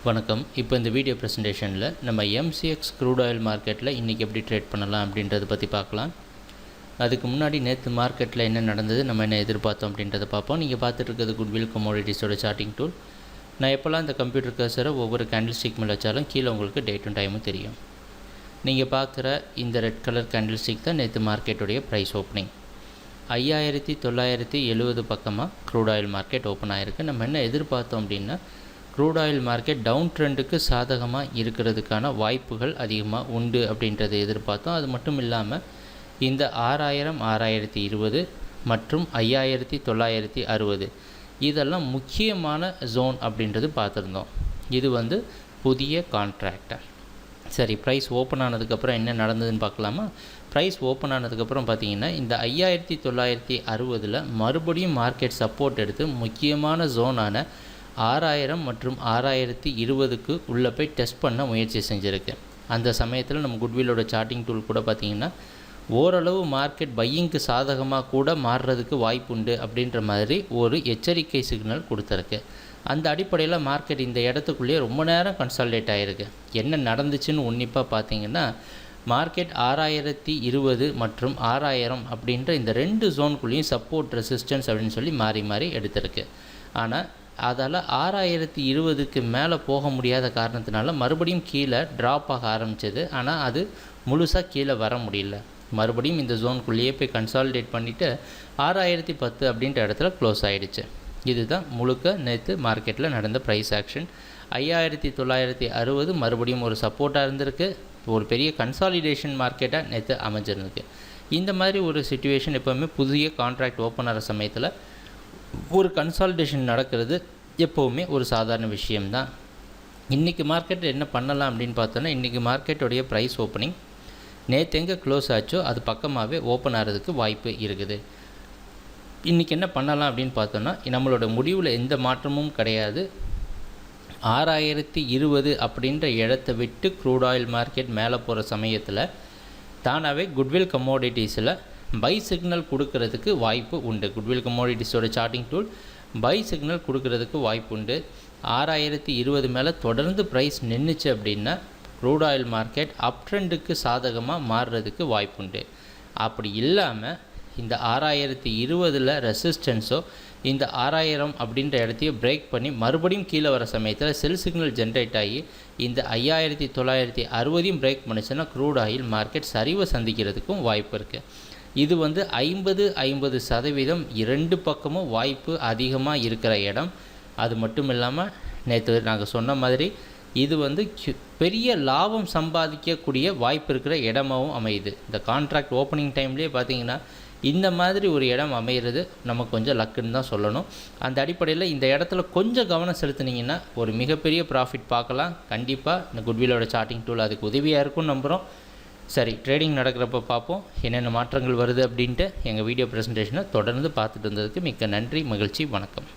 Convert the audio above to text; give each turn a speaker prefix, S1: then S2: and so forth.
S1: வணக்கம். இப்போ இந்த வீடியோ ப்ரெசன்டேஷனில் நம்ம எம்சிஎக்ஸ் க்ரூட் ஆயில் மார்க்கெட்டில் இன்றைக்கி எப்படி ட்ரேட் பண்ணலாம் அப்படின்றத பற்றி பார்க்கலாம். அதுக்கு முன்னாடி நேற்று மார்க்கெட்டில் என்ன நடந்தது, நம்ம என்ன எதிர்பார்த்தோம் அப்படின்றத பார்ப்போம். நீங்கள் பார்த்துட்டு இருக்கிறது குட்வில் கமோடிட்டிஸோட சார்ட்டிங் டூல். நான் எப்போல்லாம் இந்த கம்ப்யூட்டர் கர்சரை ஒவ்வொரு கேண்டில் ஸ்டிக் மேலே வச்சாலும் கீழே உங்களுக்கு டேட்டும் டைமும் தெரியும். நீங்கள் பார்க்குற இந்த ரெட் கலர் கேண்டில் ஸ்டிக் தான் நேற்று மார்க்கெட்டுடைய ப்ரைஸ் ஓப்பனிங். 5970 பக்கமாக க்ரூட் ஆயில் மார்க்கெட் ஓப்பன் ஆகிருக்கு. நம்ம என்ன எதிர்பார்த்தோம் அப்படின்னா, க்ரூட் ஆயில் மார்க்கெட் டவுன் ட்ரெண்டுக்கு சாதகமாக இருக்கிறதுக்கான வாய்ப்புகள் அதிகமாக உண்டு அப்படின்றத எதிர்பார்த்தோம். அது மட்டும் இல்லாமல் இந்த 6000, 6020 மற்றும் 5960 இதெல்லாம் முக்கியமான ஜோன் அப்படின்றது பார்த்துருந்தோம். இது புதிய கான்ட்ராக்டர். சரி, ப்ரைஸ் ஓப்பன் ஆனதுக்கப்புறம் என்ன நடந்ததுன்னு பார்க்கலாமா? ப்ரைஸ் ஓப்பன் ஆனதுக்கப்புறம் பார்த்திங்கன்னா இந்த 5960 மறுபடியும் மார்க்கெட் சப்போர்ட் எடுத்து முக்கியமான ஜோனான 6000 மற்றும் 6020க்கு உள்ளே போய் டெஸ்ட் பண்ண முயற்சி செஞ்சுருக்கு. அந்த சமயத்தில் நம்ம குட்விலோட சார்ட்டிங் டூல் கூட பார்த்திங்கன்னா ஓரளவு மார்க்கெட் பையிங்க்கு சாதகமாக கூட மாறுறதுக்கு வாய்ப்பு உண்டு அப்படின்ற மாதிரி ஒரு எச்சரிக்கை சிக்னல் கொடுத்துருக்கு. அந்த அடிப்படையில் மார்க்கெட் இந்த இடத்துக்குள்ளேயே ரொம்ப நேரம் கன்சால்டேட் ஆகிருக்கு. என்ன நடந்துச்சுன்னு உன்னிப்பாக பார்த்திங்கன்னா, மார்க்கெட் 6020 மற்றும் 6000 அப்படின்ற இந்த ரெண்டு ஜோனுக்குள்ளேயும் சப்போர்ட் ரெசிஸ்டன்ஸ் அப்படின்னு சொல்லி மாறி மாறி எடுத்திருக்கு. ஆனால் அதால் 6020க்கு மேலே போக முடியாத காரணத்தினால மறுபடியும் கீழே ட்ராப் ஆக ஆரம்பித்தது. ஆனால் அது முழுசாக கீழே வர முடியல. மறுபடியும் இந்த ஜோனுக்குள்ளேயே போய் கன்சாலிடேட் பண்ணிவிட்டு 6010 அப்படின்ற இடத்துல க்ளோஸ் ஆகிடுச்சு. இதுதான் முழுக்க நேற்று மார்க்கெட்டில் நடந்த ப்ரைஸ் ஆக்ஷன். 5960 மறுபடியும் ஒரு சப்போர்ட்டாக இருந்திருக்கு. ஒரு பெரிய கன்சாலிடேஷன் மார்க்கெட்டாக நேற்று அமைஞ்சிருந்துருக்கு. இந்த மாதிரி ஒரு சிச்சுவேஷன் எப்போவுமே புதிய கான்ட்ராக்ட் ஓப்பன் ஆகிற சமயத்தில் ஒரு கன்சாலிடேஷன் நடக்கிறது எப்போவுமே ஒரு சாதாரண விஷயம்தான். இன்றைக்கி மார்க்கெட் என்ன பண்ணலாம் அப்படின்னு பார்த்தோன்னா, இன்றைக்கி மார்க்கெட்டுடைய ப்ரைஸ் ஓப்பனிங் நேற்று எங்கே க்ளோஸ் ஆச்சோ அது பக்கமாகவே ஓப்பன் ஆகிறதுக்கு வாய்ப்பு இருக்குது. இன்றைக்கி என்ன பண்ணலாம் அப்படின்னு பார்த்தோன்னா, நம்மளோட முடிவில் எந்த மாற்றமும் கிடையாது. 6020 அப்படின்ற இடத்த விட்டு க்ரூட் ஆயில் மார்க்கெட் மேலே போகிற சமயத்தில் தானாகவே குட்வில் கமோடிட்டிஸில் பை சிக்னல் கொடுக்கறதுக்கு வாய்ப்பு உண்டு. குட்வில் கமோடிட்டிஸோட சார்ட்டிங் டூல் பை சிக்னல் கொடுக்கறதுக்கு வாய்ப்பு உண்டு. 6020 மேலே தொடர்ந்து ப்ரைஸ் நின்றுச்சு அப்படின்னா க்ரூட் ஆயில் மார்க்கெட் அப் ட்ரெண்டுக்கு சாதகமாக மாறுறதுக்கு வாய்ப்பு உண்டு. அப்படி இல்லாமல் இந்த 6020 ரெசிஸ்டன்ஸோ இந்த 6000 அப்படின்ற இடத்தையும் பிரேக் பண்ணி மறுபடியும் கீழே வர சமயத்தில் செல் சிக்னல் ஜென்ரேட் ஆகி இந்த 5960 பிரேக் பண்ணிச்சுன்னா க்ரூட் ஆயில் மார்க்கெட் சரிவை சந்திக்கிறதுக்கும் வாய்ப்பு இருக்குது. இது 50% இரண்டு பக்கமும் வாய்ப்பு அதிகமாக இருக்கிற இடம். அது மட்டும் இல்லாமல் நேற்று நாங்கள் சொன்ன மாதிரி இது பெரிய லாபம் சம்பாதிக்கக்கூடிய வாய்ப்பு இருக்கிற இடமாகவும் அமையுது. இந்த கான்ட்ராக்ட் ஓப்பனிங் டைம்லேயே பார்த்திங்கன்னா இந்த மாதிரி ஒரு இடம் அமைகிறது நமக்கு கொஞ்சம் லக்குன்னு தான் சொல்லணும். அந்த அடிப்படையில் இந்த இடத்துல கொஞ்சம் கவனம் செலுத்துனீங்கன்னா ஒரு மிகப்பெரிய ப்ராஃபிட் பார்க்கலாம். கண்டிப்பாக இந்த குட்விலோட சார்ட்டிங் டூல் அதுக்கு உதவியாக இருக்கும்னு நம்புகிறோம். சரி, ட்ரேடிங் நடக்கிறப்ப பார்ப்போம் என்னென்ன மாற்றங்கள் வருது அப்படின்ட்டு. எங்கள் வீடியோ ப்ரெசன்டேஷனை தொடர்ந்து பார்த்துட்டு இருந்ததுக்கு மிக்க நன்றி, மகிழ்ச்சி, வணக்கம்.